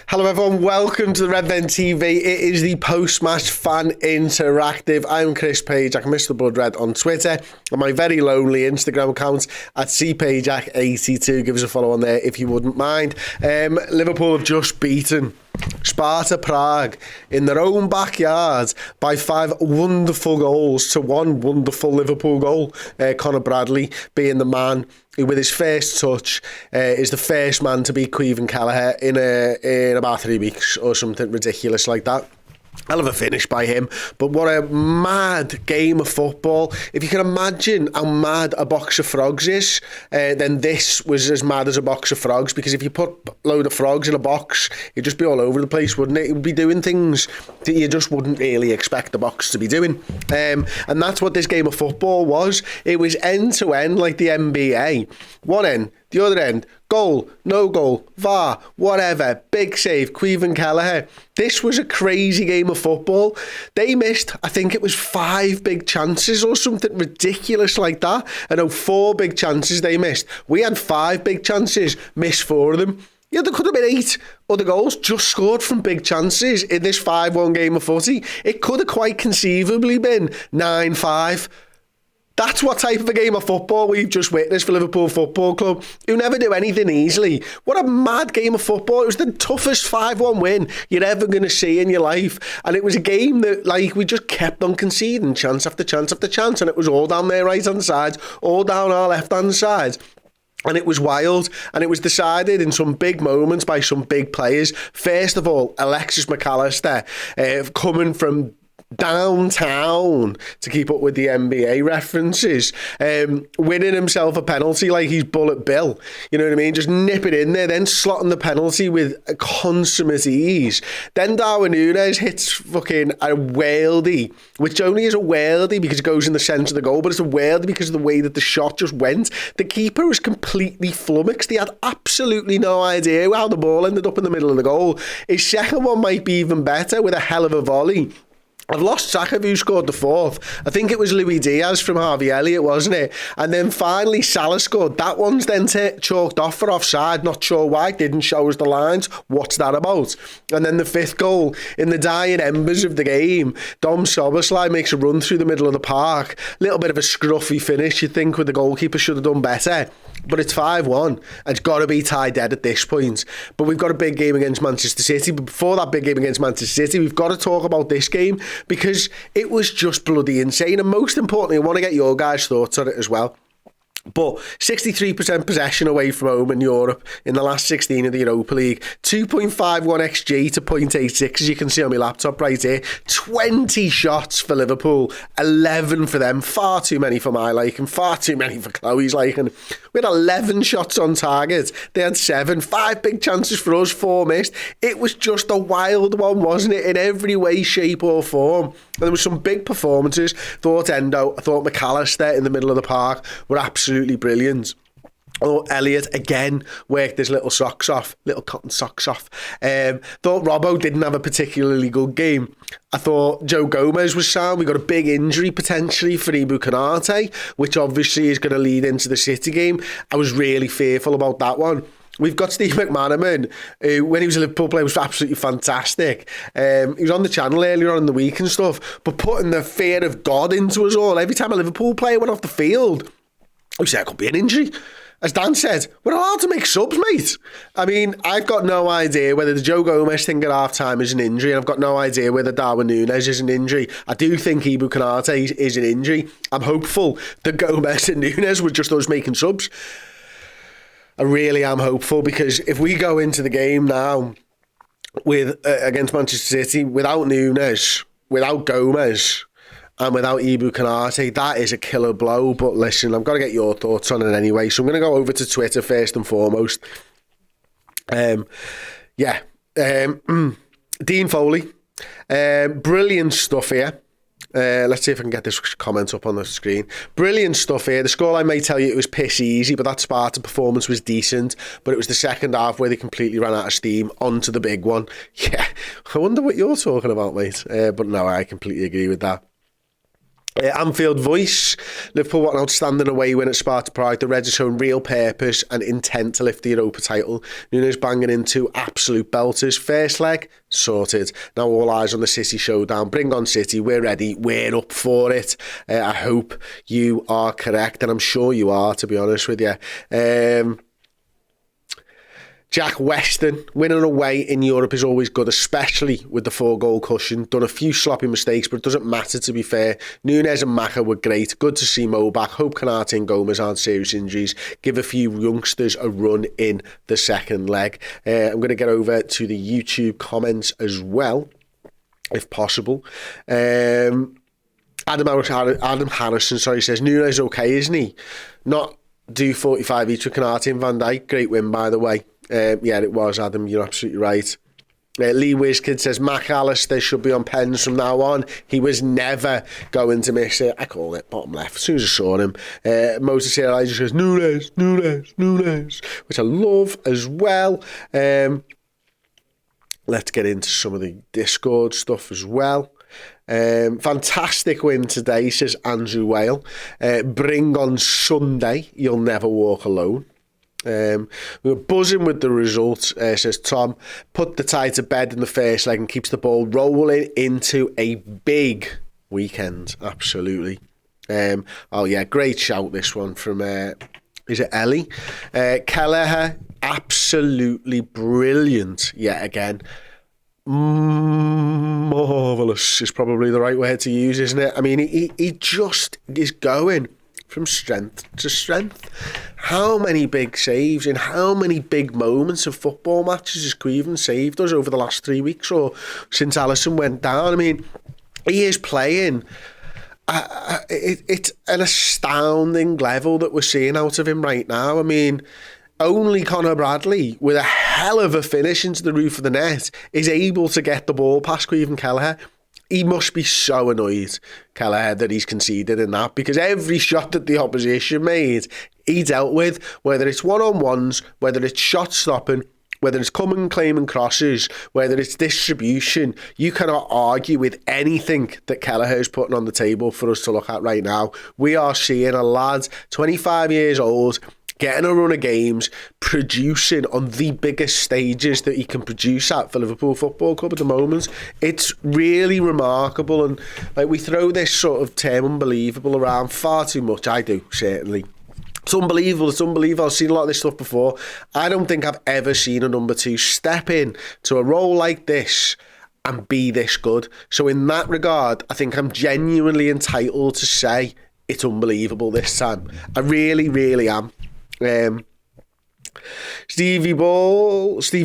Hello everyone, welcome to the Redmen TV. It is the post-match fan interactive. I'm Chris Pajak, Mr. Blood Red on Twitter, and my very lonely Instagram account at cpajak82. Give us a follow on there if you wouldn't mind. Liverpool have just beaten Sparta Prague in their own backyard by 5 wonderful goals to 1 wonderful Liverpool goal. Conor Bradley being the man who, with his first touch, is the first man to beat Kelleher in about 3 weeks or something ridiculous like that. Hell of a finish by him, but what a mad game of football. If you can imagine how mad a box of frogs is, then this was as mad as a box of frogs, because if you put a load of frogs in a box, it'd just be all over the place, wouldn't it? It would be doing things that you just wouldn't really expect the box to be doing. And that's what this game of football was. It was end to end like the NBA. One end, the other end, goal, no goal, VAR, whatever, big save, Kelleher. This was a crazy game of football. They missed, I think it was 5 big chances or something ridiculous like that. I know 4 big chances they missed. We had 5 big chances, missed 4 of them. Yeah, there could have been 8 other goals just scored from big chances in this 5-1 game of footy. It could have quite conceivably been 9-5. That's what type of a game of football we've just witnessed for Liverpool Football Club, who never do anything easily. What a mad game of football. It was the toughest 5-1 win you're ever going to see in your life. And it was a game that, we just kept on conceding chance after chance after chance. And it was all down their right-hand side, all down our left-hand side. And it was wild, and it was decided in some big moments by some big players. First of all, Alexis Mac Allister, coming from downtown to keep up with the NBA references, winning himself a penalty like he's Bullet Bill, you know what I mean, just nip it in there, then slotting the penalty with a consummate ease. Then Darwin Nunez hits fucking a worldie, which only is a worldie because it goes in the centre of the goal, but it's a worldie because of the way that the shot just went. The keeper was completely flummoxed. He had absolutely no idea how the ball ended up in the middle of the goal. His second one might be even better with a hell of a volley. I've lost track of who scored the 4th. I think it was Diaz from Harvey Elliott, wasn't it? And then finally Salah scored. That one's then chalked off for offside. Not sure why. Didn't show us the lines. What's that about? And then the 5th goal in the dying embers of the game. Dominik Szoboszlai makes a run through the middle of the park. Little bit of a scruffy finish, you'd think, with the goalkeeper should have done better. But it's 5-1. And it's got to be tied dead at this point. But we've got a big game against Manchester City. But before that big game against Manchester City, we've got to talk about this game, because it was just bloody insane. And most importantly, I want to get your guys' thoughts on it as well. But 63% possession away from home in Europe in the last 16 of the Europa League. 2.51 XG to 0.86, as you can see on my laptop right here. 20 shots for Liverpool, 11 for them. Far too many for my liking, far too many for Chloe's liking. We had 11 shots on target. They had 7. 5 big chances for us, 4 missed. It was just a wild one, wasn't it? In every way, shape or form. And there were some big performances. Thought Endo, I thought Mac Allister in the middle of the park were absolutely brilliant. Oh, Elliott again worked his little cotton socks off. Thought Robbo didn't have a particularly good game. I thought Joe Gomez was sound. We got a big injury potentially for Ibrahima Konate, which obviously is going to lead into the City game. I was really fearful about that one. We've got Steve McManaman, who, when he was a Liverpool player, was absolutely fantastic. He was on the channel earlier on in the week and stuff, but putting the fear of God into us all. Every time a Liverpool player went off the field, we said, it could be an injury. As Dan said, we're allowed to make subs, mate. I mean, I've got no idea whether the Joe Gomez thing at half-time is an injury, and I've got no idea whether Darwin Nunez is an injury. I do think Ibrahima Konate is an injury. I'm hopeful that Gomez and Nunez were just those making subs. I really am hopeful, because if we go into the game now with against Manchester City without Nunez, without Gomez, and without Ibrahima Konate, that is a killer blow. But listen, I've got to get your thoughts on it anyway. So I'm going to go over to Twitter first and foremost. Dean Foley. Brilliant stuff here. Let's see if I can get this comment up on the screen. Brilliant stuff here. The scoreline may tell you it was piss easy, but that Sparta performance was decent. But it was the second half where they completely ran out of steam. On to the big one. Yeah, I wonder what you're talking about, mate. But no, I completely agree with that. Anfield voice. Liverpool what an outstanding away win at Sparta Prague. The Reds have shown real purpose and intent to lift the Europa title. Nunez banging in 2 absolute belters. First leg, sorted. Now all eyes on the City showdown. Bring on City. We're ready. We're up for it. I hope you are correct, and I'm sure you are, to be honest with you. Jack Weston, winning away in Europe is always good, especially with the 4-goal cushion. Done a few sloppy mistakes, but it doesn't matter, to be fair. Nunez and Maka were great. Good to see Mo back. Hope Konate and Gomez aren't serious injuries. Give a few youngsters a run in the second leg. I'm going to get over to the YouTube comments as well, if possible. Adam Harrison, says, Nunez okay, isn't he? Not do 45 each with Konate and Van Dijk. Great win, by the way. Yeah, it was, Adam. You're absolutely right. Lee Wizkid says, Mac Allister should be on pens from now on. He was never going to miss it. I call it bottom left as soon as I saw him. Moses here, I just says, Nunez, which I love as well. Let's get into some of the Discord stuff as well. Fantastic win today, says Andrew Whale. Bring on Sunday, you'll never walk alone. We were buzzing with the result, says Tom. Put the tie to bed in the first leg and keeps the ball rolling into a big weekend. Absolutely. Oh yeah, great shout this one from is it Ellie? Kelleher, absolutely brilliant yet again. Marvellous is probably the right word to use, isn't it? I mean, he just is going from strength to strength. How many big saves in how many big moments of football matches has Cleveland saved us over the last 3 weeks or since Alisson went down? I mean, he is playing. It's an astounding level that we're seeing out of him right now. I mean, only Conor Bradley, with a hell of a finish into the roof of the net, is able to get the ball past Cleveland Kelleher. He must be so annoyed, Kelleher, that he's conceded in that, because every shot that the opposition made, he dealt with, whether it's one-on-ones, whether it's shot stopping, whether it's coming and claiming crosses, whether it's distribution. You cannot argue with anything that Kelleher is putting on the table for us to look at right now. We are seeing a lad, 25 years old, getting a run of games, producing on the biggest stages that he can produce at for Liverpool Football Club at the moment. It's really remarkable, and like, we throw this sort of term unbelievable around far too much. I do, certainly. It's unbelievable. I've seen a lot of this stuff before. I don't think I've ever seen a number 2 step in to a role like this and be this good. So in that regard, I think I'm genuinely entitled to say it's unbelievable this time. I really, really am. Stevie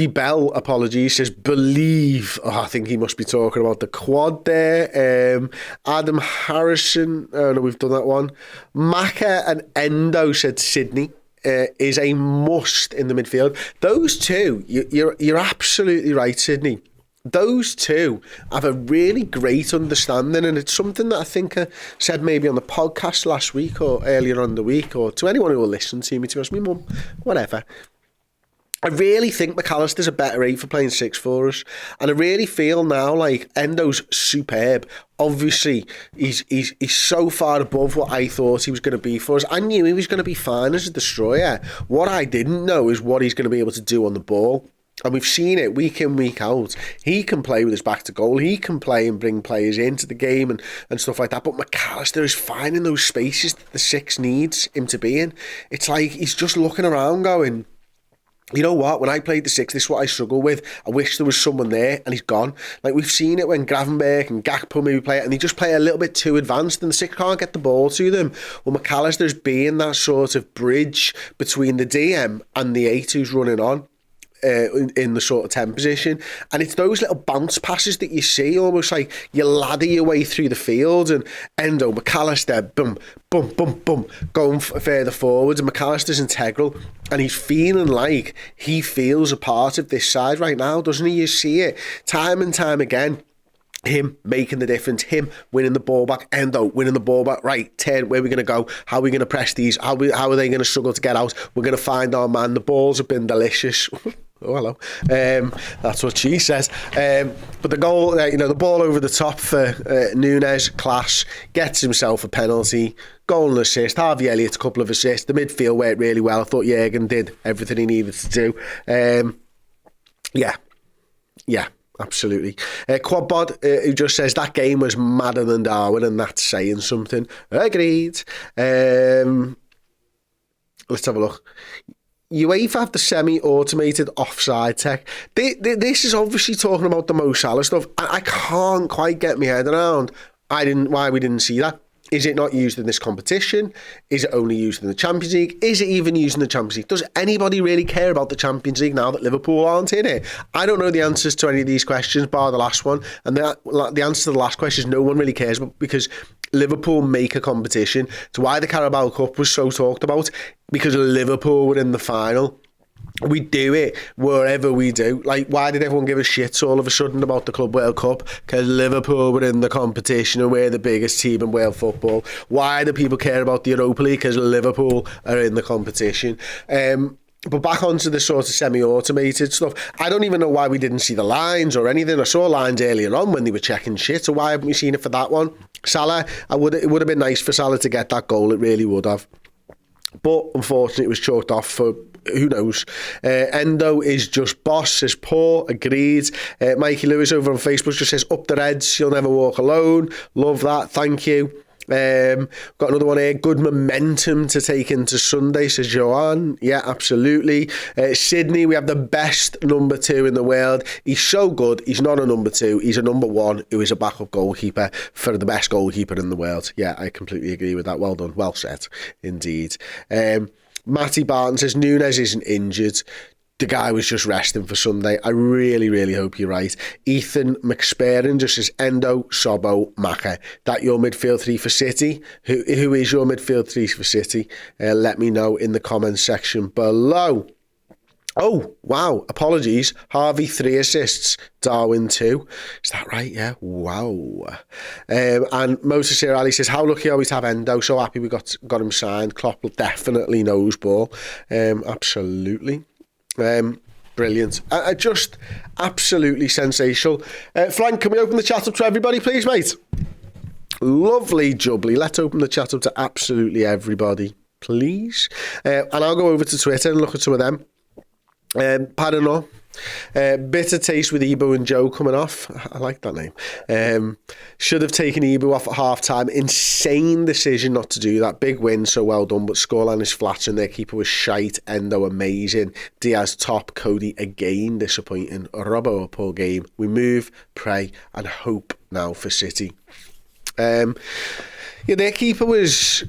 Bell, apologies, says believe. I think he must be talking about the quad there. Adam Harrison, no, we've done that one. Maka and Endo, said Sydney, is a must in the midfield. Those two, you're absolutely right, Sydney. Those two have a really great understanding, and it's something that I think I said maybe on the podcast last week or earlier on the week, or to anyone who will listen to me, to ask me, mum, whatever. I really think Mac Allister's a better 8 for playing 6 for us, and I really feel now like Endo's superb. Obviously, he's so far above what I thought he was going to be for us. I knew he was going to be fine as a destroyer. What I didn't know is what he's going to be able to do on the ball. And we've seen it week in, week out. He can play with his back to goal. He can play and bring players into the game and stuff like that. But Mac Allister is finding those spaces that the 6 needs him to be in. It's like he's just looking around going, you know what, when I played the 6, this is what I struggle with. I wish there was someone there, and he's gone. Like, we've seen it when Gravenberch and Gakpo maybe play it, and they just play a little bit too advanced, and the 6 can't get the ball to them. Well, Mac Allister's being that sort of bridge between the DM and the 8 who's running on. In the sort of 10 position, and it's those little bounce passes that you see, almost like you ladder your way through the field, and Endo, Mac Allister, boom, boom, boom, boom, going further forwards, and Mac Allister's integral, and he's feeling like he feels a part of this side right now, doesn't he? You see it time and time again. Him making the difference, him winning the ball back, Endo winning the ball back, right, turn, where are we going to go, how are we going to press these, how are they going to struggle to get out, we're going to find our man. The balls have been delicious. Oh, hello. That's what she says. But the goal, the ball over the top for Nunez, class, gets himself a penalty, goal and assist. Harvey Elliott's a couple of assists. The midfield worked really well. I thought Jürgen did everything he needed to do. Yeah, absolutely. Quadbod, who just says that game was madder than Darwin, and that's saying something. Agreed. Let's have a look. UEFA have the semi-automated offside tech. This is obviously talking about the Mo Salah stuff. I can't quite get my head around why we didn't see that. Is it not used in this competition? Is it only used in the Champions League? Is it even used in the Champions League? Does anybody really care about the Champions League now that Liverpool aren't in it? I don't know the answers to any of these questions, bar the last one. And the answer to the last question is no one really cares about, because Liverpool make a competition. It's why the Carabao Cup was so talked about, because Liverpool were in the final. We do it wherever we do. Like, why did everyone give a shit all of a sudden about the Club World Cup? Because Liverpool were in the competition and we're the biggest team in world football. Why do people care about the Europa League? Because Liverpool are in the competition. But back onto the sort of semi-automated stuff. I don't even know why we didn't see the lines or anything. I saw lines earlier on when they were checking shit. So why haven't we seen it for that one? Salah, it would have been nice for Salah to get that goal. It really would have. But unfortunately, it was chalked off for who knows. Endo is just boss, says poor, agreed. Mikey Lewis over on Facebook just says, up the Reds, you'll never walk alone. Love that, thank you. Got another one here. Good momentum to take into Sunday, says Joanne. Yeah, absolutely. Sydney, we have the best number 2 in the world. He's so good. He's not a number 2. He's a number 1 who is a backup goalkeeper for the best goalkeeper in the world. Yeah, I completely agree with that. Well done. Well said, indeed. Matty Barton says Nunez isn't injured. The guy was just resting for Sunday. I really, really hope you're right. Ethan McSparin just says Endo, Sobo, Maka. That your midfield 3 for City? Who is your midfield 3 for City? Let me know in the comments section below. Oh, wow. Apologies. Harvey 3 assists. Darwin 2. Is that right? Yeah. Wow. And Moses here, Ali says, how lucky are we to have Endo? So happy we got him signed. Klopp definitely knows ball. Absolutely. Brilliant. Just absolutely sensational. Frank, can we open the chat up to everybody, please, mate? Lovely jubbly. Let's open the chat up to absolutely everybody, please. And I'll go over to Twitter and look at some of them. Pardon. Bitter taste with Ebo and Joe coming off. I like that name. Should have taken Ebo off at half time. Insane decision not to do that. Big win, so well done, but scoreline is flat and their keeper was shite. Endo amazing. Diaz top. Cody again disappointing. Robbo a poor game. We move, pray and hope now for City. Their keeper was...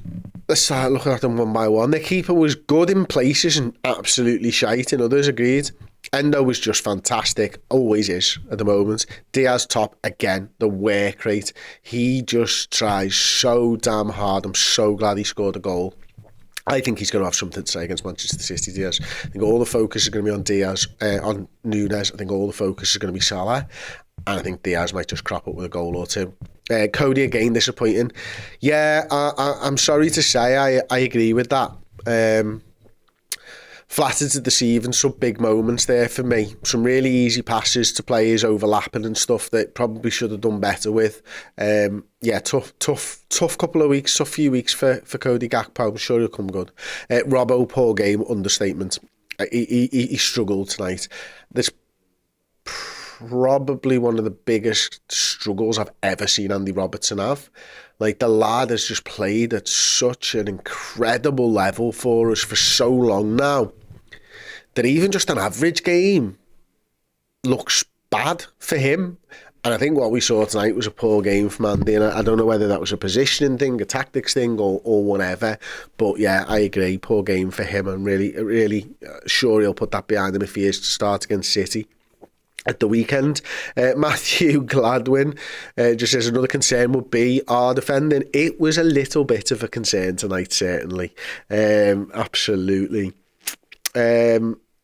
Let's start looking at them one by one. Their keeper was good in places and absolutely shite in others, agreed. Endo was just fantastic, always is at the moment. Diaz top, again, the work rate. He just tries so damn hard. I'm so glad he scored a goal. I think he's going to have something to say against Manchester City, Diaz. I think all the focus is going to be on Diaz, on Nunez. I think all the focus is going to be Salah. And I think Diaz might just crop up with a goal or two. Cody again disappointing. Yeah, I'm sorry to say I agree with that. Flattered to deceive and some big moments there for me. Some really easy passes to players overlapping and stuff that probably should have done better with. Tough couple of weeks, tough few weeks for Cody Gakpo. I'm sure he'll come good. Robbo, poor game, understatement. He struggled tonight. This probably one of the biggest struggles I've ever seen Andy Robertson have. Like, the lad has just played at such an incredible level for us for so long now that even just an average game looks bad for him. And I think what we saw tonight was a poor game from Andy, and I don't know whether that was a positioning thing, a tactics thing, or whatever. But yeah, I agree, poor game for him. I'm really sure he'll put that behind him if he is to start against City at the weekend. Matthew Gladwin just says another concern would be our defending. It was a little bit of a concern tonight, certainly. Absolutely.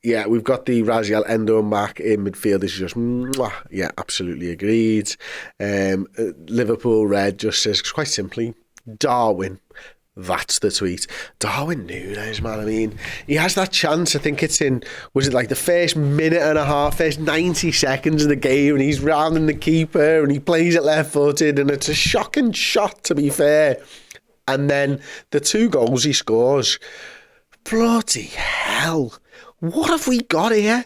Yeah, we've got the Raziel, Endo and Mac in midfield. This is just, yeah, absolutely agreed. Liverpool Red just says, quite simply, Darwin, That's the tweet. Darwin Nunez, man. I mean, he has that chance. I think it's in, was it like the first minute and a half, first 90 seconds of the game, and he's rounding the keeper and he plays it left-footed, and it's a shocking shot, to be fair. And then the 2 goals he scores. Bloody hell. What have we got here?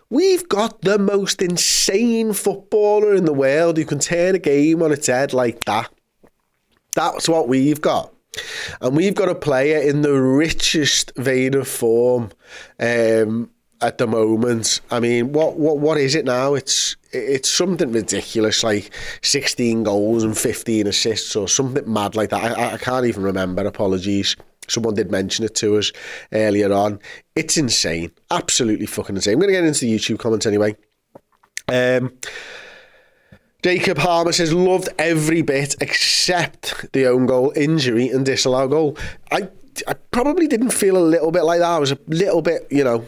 We've got the most insane footballer in the world who can turn a game on its head like that. That's what we've got. And we've got a player in the richest vein of form at the moment. I mean, what is it now? It's something ridiculous, like 16 goals and 15 assists or something mad like that. I can't even remember. Apologies. Someone did mention it to us earlier on. It's insane. Absolutely fucking insane. I'm going to get into the YouTube comments anyway. Jacob Harmer says, loved every bit except the own goal, injury and disallowed goal. I probably didn't feel a little bit like that. I was a little bit, a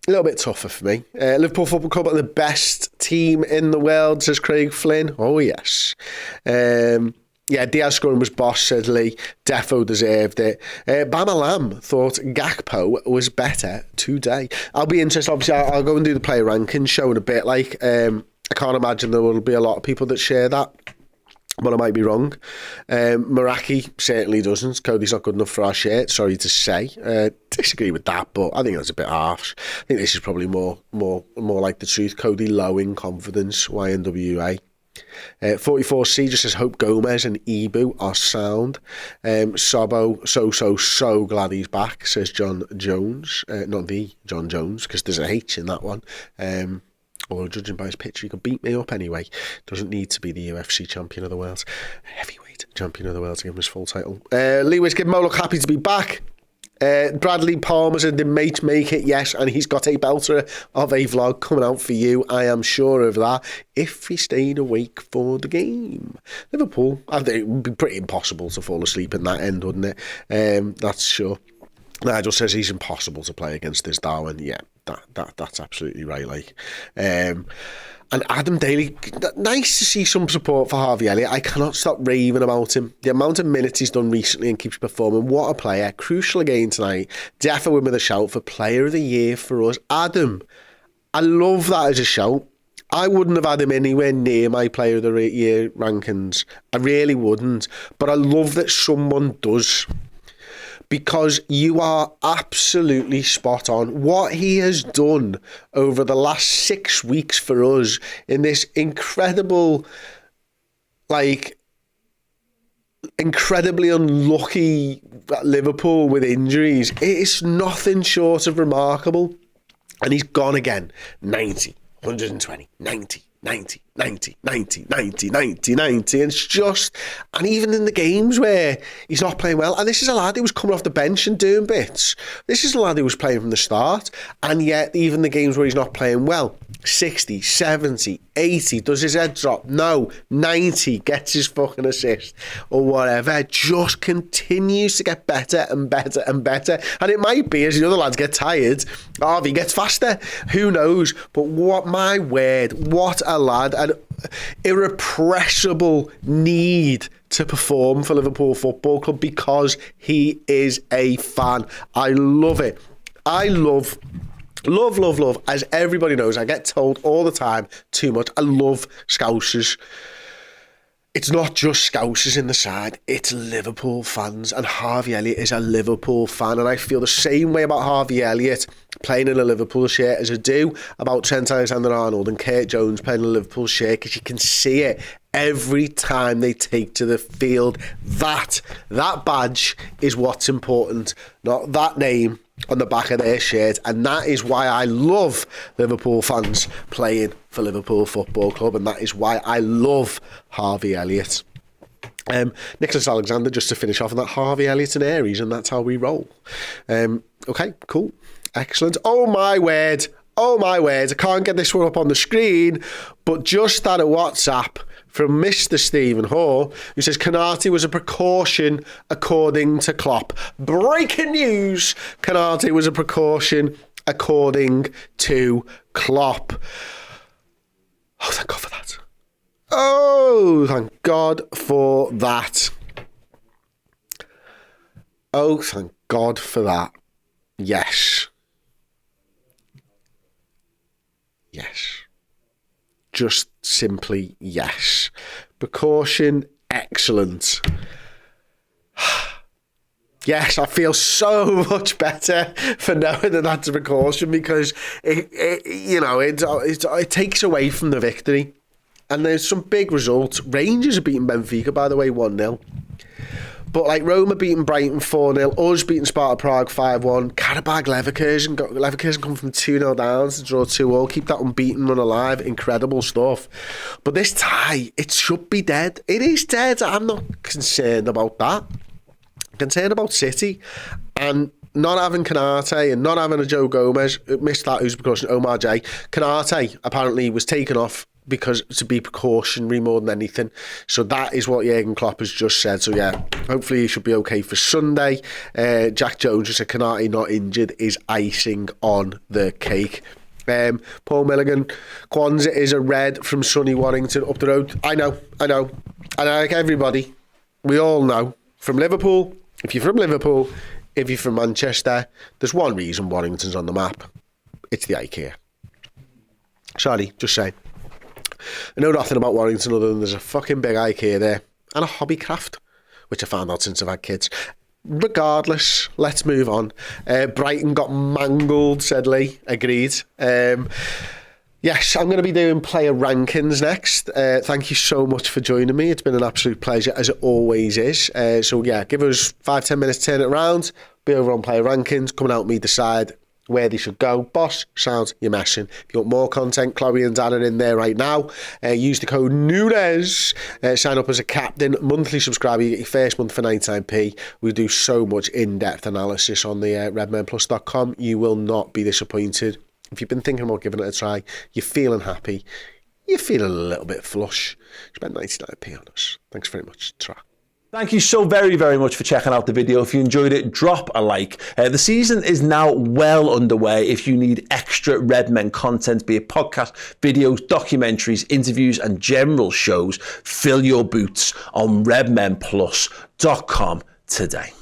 little bit tougher for me. Liverpool Football Club are the best team in the world, says Craig Flynn. Oh, yes. Diaz scoring was boss, said Lee. Defo deserved it. Bama Lam thought Gakpo was better today. I'll be interested. Obviously, I'll go and do the player rankings show in a bit. I can't imagine there will be a lot of people that share that, but I might be wrong. Meraki certainly doesn't. Cody's not good enough for our shirt, sorry to say. Disagree with that, but I think that's a bit harsh. I think this is probably more like the truth. Cody low in confidence, YNWA. 44C just says, hope Gomez and Ibu are sound. Sobo, so glad he's back, says John Jones. Not the John Jones, because there's a H in that one. Although judging by his picture, he could beat me up anyway. Doesn't need to be the UFC champion of the world. Heavyweight champion of the world to give him his full title. Lewis, give Mo look happy to be back. Bradley Palmer said, did mate make it? Yes, and he's got a belter of a vlog coming out for you. I am sure of that. If he stayed awake for the game. Liverpool, I think it would be pretty impossible to fall asleep in that end, wouldn't it? That's sure. Nigel says he's impossible to play against this Darwin. Yeah, that's absolutely right. And Adam Daly, nice to see some support for Harvey Elliott. I cannot stop raving about him. The amount of minutes he's done recently and keeps performing. What a player. Crucial again tonight. Definitely with a shout for player of the year for us. Adam, I love that as a shout. I wouldn't have had him anywhere near my player of the year rankings. I really wouldn't. But I love that someone does. Because you are absolutely spot on. What he has done over the last 6 weeks for us in this incredibly unlucky Liverpool with injuries, it is nothing short of remarkable. And he's gone again. 90, 120, 90. 90. And it's just, and even in the games where he's not playing well, and this is a lad who was coming off the bench and doing bits. This is a lad who was playing from the start, and yet even the games where he's not playing well, 60, 70, 80, does his head drop? No, 90, gets his fucking assist or whatever, just continues to get better and better and better. And it might be as the other lads get tired, Harvey gets faster, who knows? But what a lad, and irrepressible need to perform for Liverpool Football Club because he is a fan. I love it. I love, as everybody knows, I get told all the time too much, I love Scousers. It's not just Scousers in the side, it's Liverpool fans, and Harvey Elliott is a Liverpool fan, and I feel the same way about Harvey Elliott playing in a Liverpool shirt as I do about Trent Alexander-Arnold and Kurt Jones playing in a Liverpool shirt, because you can see it every time they take to the field. That badge is what's important, not that name on the back of their shirt, and that is why I love Liverpool fans playing for Liverpool Football Club, and that is why I love Harvey Elliott. Nicholas Alexander, just to finish off on that, Harvey Elliott and Aries, and that's how we roll. Okay, cool, excellent. Oh my word, I can't get this one up on the screen, but just that a WhatsApp from Mr. Stephen Hall, who says Konate was a precaution according to Klopp. Breaking news, Konate was a precaution according to Klopp. Oh, thank God for that. Oh, thank God for that. Oh, thank God for that. Yes. Yes. Just simply yes. Precaution, excellent. Yes, I feel so much better for knowing that that's a precaution, because it takes away from the victory. And there's some big results. Rangers are beating Benfica, by the way, 1-0. But like Roma beating Brighton 4-0, us beating Sparta Prague 5-1, Karabag Leverkusen come from 2-0 down to draw 2-0, keep that unbeaten run alive, incredible stuff. But this tie, it should be dead. It is dead. I'm not concerned about that. I'm concerned about City, and not having Konate and not having a Joe Gomez, missed that, who's precaution, Omar J. Konate apparently was taken off because to be precautionary more than anything. So that is what Jurgen Klopp has just said. So yeah, hopefully he should be okay for Sunday. Jack Jones just said Konate not injured is icing on the cake. Paul Milligan, Kwanzaa is a red from sunny Warrington up the road. I know. And like everybody, we all know, from Liverpool, if you're from Liverpool, if you're from Manchester, there's one reason Warrington's on the map. It's the IKEA. Sorry, just saying. I know nothing about Warrington other than there's a fucking big IKEA there and a Hobbycraft, which I found out since I've had kids. Regardless, let's move on. Brighton got mangled, said Lee. Agreed. Yes, I'm going to be doing player rankings next. Thank you so much for joining me. It's been an absolute pleasure, as it always is. So yeah, give us 5-10 minutes, turn it around. Be over on player rankings, coming out me decide where they should go. Boss, sounds, you're mashing. If you want more content, Chloe and Dan are in there right now. Use the code Nunez. Sign up as a captain, monthly subscriber. You get your first month for 99p. We do so much in-depth analysis on the redmenplus.com. You will not be disappointed. If you've been thinking about giving it a try, you're feeling happy, you're feeling a little bit flush, spend 99p on us. Thanks very much. Ta. Thank you so very, very much for checking out the video. If you enjoyed it, drop a like. The season is now well underway. If you need extra Redmen content, be it podcast, videos, documentaries, interviews, and general shows, fill your boots on redmenplus.com today.